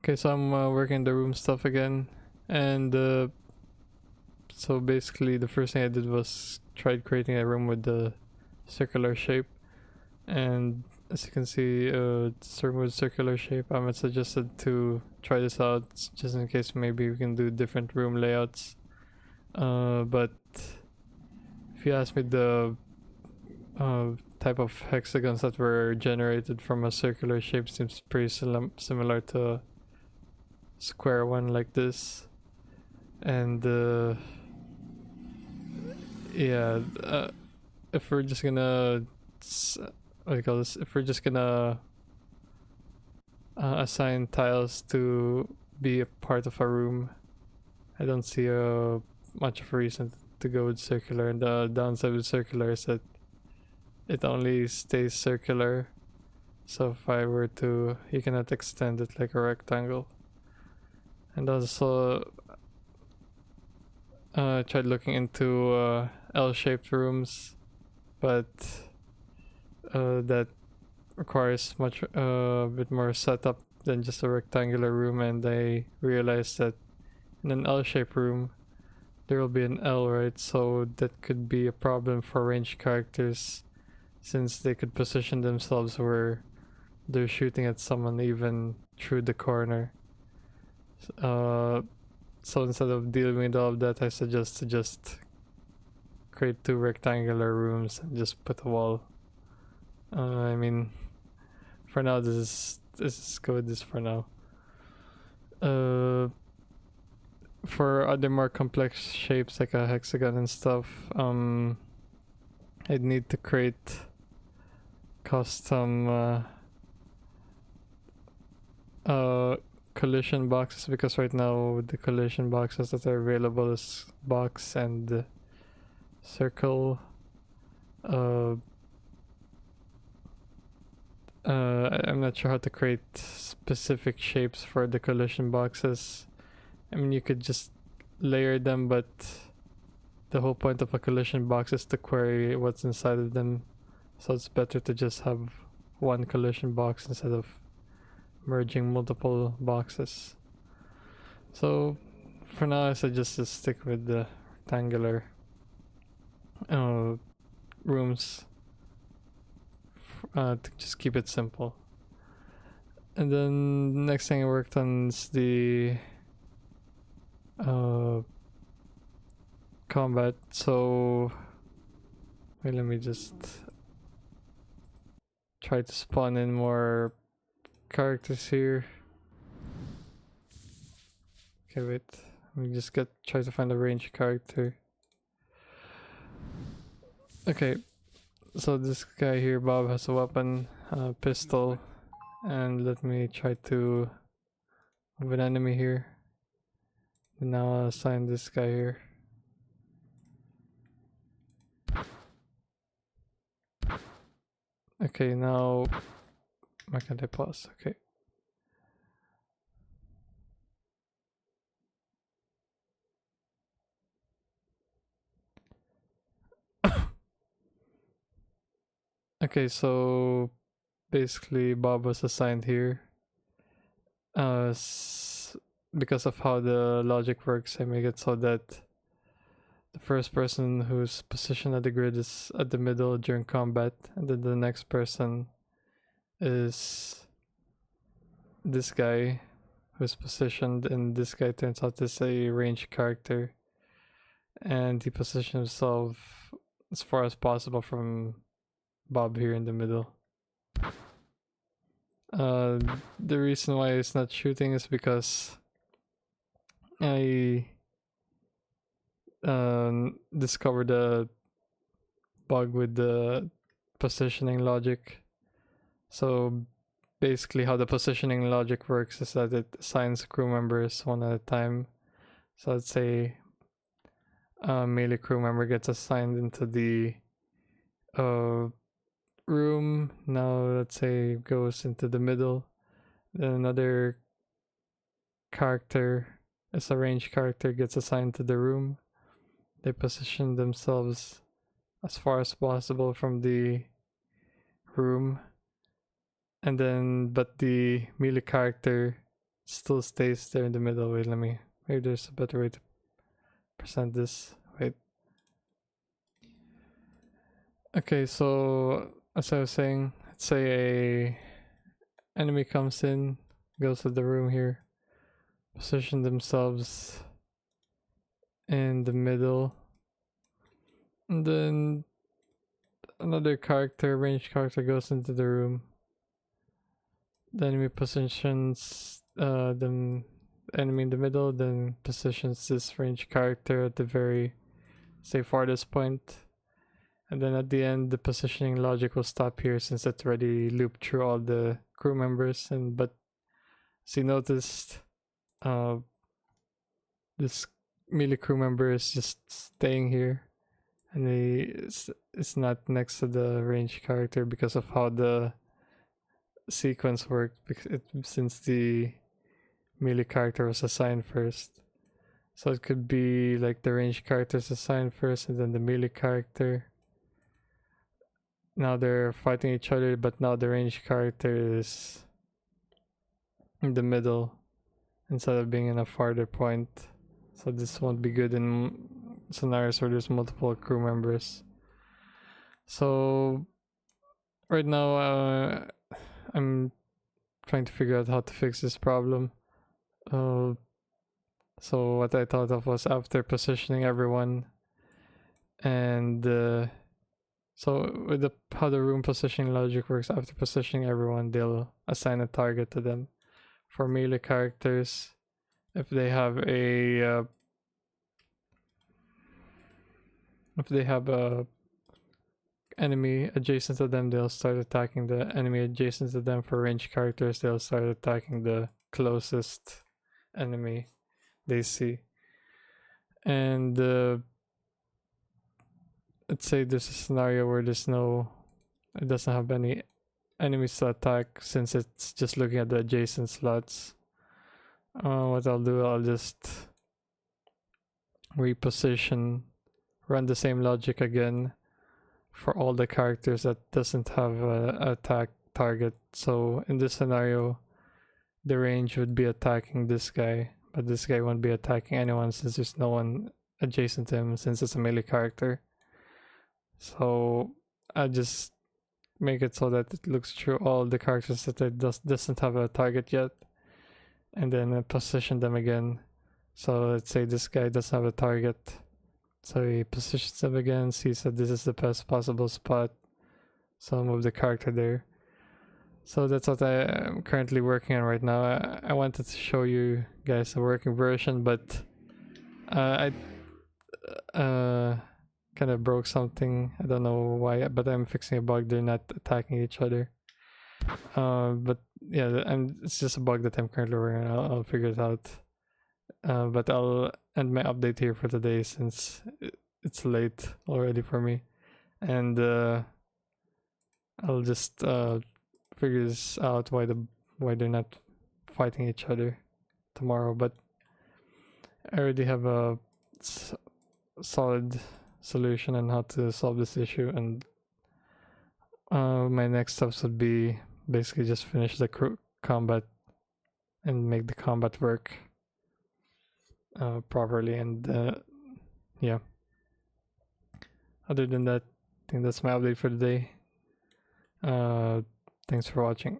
Okay, so I'm working the room stuff again, and so basically the first thing I did was tried creating a room with the circular shape, and as you can see, it's a room with circular shape. I'm suggested to try this out just in case maybe we can do different room layouts. But if you ask me, the type of hexagons that were generated from a circular shape seems pretty similar to a square one like this, and yeah, if we're just gonna what do you call this? If we're just gonna assign tiles to be a part of a room, I don't see much of a reason to go with circular. And the downside with circular is that it only stays circular. So if I were to, you cannot extend it like a rectangle. And also, tried looking into L-shaped rooms, but that requires much bit more setup than just a rectangular room, and I realized that in an L-shaped room there will be an L, right? So that could be a problem for ranged characters, since they could position themselves where they're shooting at someone even through the corner. So instead of dealing with all of that, I suggest to just create 2 rectangular rooms and just put a wall. I mean, for now, this is go with this for now. For other more complex shapes like a hexagon and stuff, I'd need to create custom collision boxes, because right now the collision boxes that are available is box and circle. I'm not sure how to create specific shapes for the collision boxes. I mean, you could just layer them, but the whole point of a collision box is to query what's inside of them. So it's better to just have one collision box instead of merging multiple boxes. So for now, I suggest to stick with the rectangular rooms to just keep it simple. And then the next thing I worked on is the combat. So wait, let me just try to spawn in more characters here. Okay, wait. Let me just try to find a ranged character. Okay, so this guy here, Bob, has a weapon, pistol, and let me try to move an enemy here. And now I'll assign this guy here. Okay, now why can't I pause? Okay. Okay, so basically Bob was assigned here. Because of how the logic works, I make it so that the first person who's positioned at the grid is at the middle during combat, and then the next person is this guy who's positioned, and this guy turns out to be a ranged character, and he positions himself as far as possible from Bob here in the middle. The reason why it's not shooting is because I discovered a bug with the positioning logic. So basically how the positioning logic works is that it assigns crew members one at a time. So let's say a melee crew member gets assigned into the room. Now let's say goes into the middle. Then another character, as a ranged character, gets assigned to the room. They position themselves as far as possible from the room, and then but the melee character still stays there in the middle. Wait, maybe there's a better way to present this. Wait. Okay, so as I was saying, let's say a enemy comes in, goes to the room here, position themselves in the middle, and then another ranged character goes into the room. The enemy positions the enemy in the middle, then positions this ranged character at the very, say, farthest point. And then at the end, the positioning logic will stop here since it's already looped through all the crew members. But as you noticed, this melee crew member is just staying here, and it's not next to the ranged character because of how the sequence worked. Since the melee character was assigned first, so it could be like the ranged character is assigned first, and then the melee character. Now they're fighting each other, but now the ranged character is in the middle instead of being in a farther point. So this won't be good in scenarios where there's multiple crew members. So right now I'm trying to figure out how to fix this problem. So what I thought of was, after positioning everyone, and so with how the room positioning logic works, after positioning everyone, they'll assign a target to them. For melee characters, if they have a enemy adjacent to them, they'll start attacking the enemy adjacent to them. For ranged characters, they'll start attacking the closest enemy they see. And let's say there's a scenario where it doesn't have any enemies to attack, since it's just looking at the adjacent slots. What I'll do, I'll just run the same logic again for all the characters that doesn't have an attack target. So in this scenario, the range would be attacking this guy, but this guy won't be attacking anyone since there's no one adjacent to him, since it's a melee character. So I just make it so that it looks through all the characters that it doesn't have a target yet, and then position them again. So let's say this guy doesn't have a target, so he positions them again, sees that this is the best possible spot, so I'll move the character there. So that's what I am currently working on right now. I wanted to show you guys a working version, but I kind of broke something. I don't know why, but I'm fixing a bug. They're not attacking each other. But yeah, it's just a bug that I'm currently working on. I'll figure it out. But I'll end my update here for today since it's late already for me, and I'll just figure this out, why they're not fighting each other tomorrow. But I already have a solid solution on how to solve this issue, and my next steps would be basically just finish the combat and make the combat work properly. And yeah, other than that, I think that's my update for today. Thanks for watching.